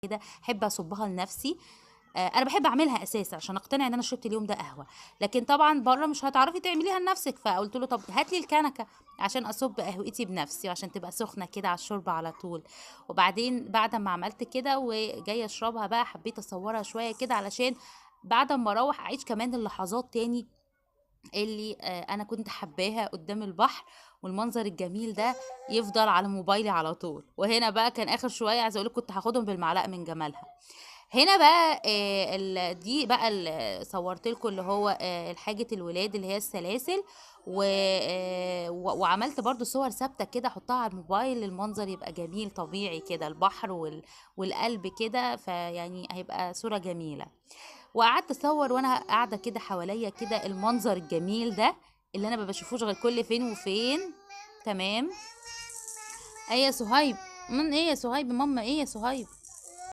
كده احب اصبها لنفسي. انا باحب اعملها اساسًا عشان اقتنع ان انا شربت اليوم ده قهوة، لكن طبعًا برّه مش هتعرفي تعمليها لنفسِك، فقُلت له: "طب هات لي الكنكة عشان أصُب قهوتي بنفسي وعشان تبقى سخنة كده على الشوربة على طول." وبعدين بعد أمّا عملت كده وجاية أشربها بقى، حبيت أصوّرها شوية كده علشان بعد أمّا أروّح أعيش كمان اللحظات تاني اللي أنا كنت حاباها قدّام البحر، والمنظر الجميل ده يفضل على موبايلي على طول. وهنا بقى كان آخر شوية عايزة أقول لِك كنت هاخدهم بالمعلقة من جمالها. هنا بقى دي بقى صوّرت لكم اللي هو حاجة الولاد اللي هي السلاسل، وعملت برضه صور ثابتة كده أحطها على الموبايل، المنظر يبقى جميل طبيعي كده، البحر والقلب كده، فيعني هيبقى صورة جميلة. وقعدت أصوّر وأنا قاعدة كده حواليّا كده المنظر الجميل ده، اللي أنا ما باشوفوش غير كل فين وفين. تمام. إيه يا صُهيب؟ إيه يا صُهيب، ماما إيه يا صُهيب؟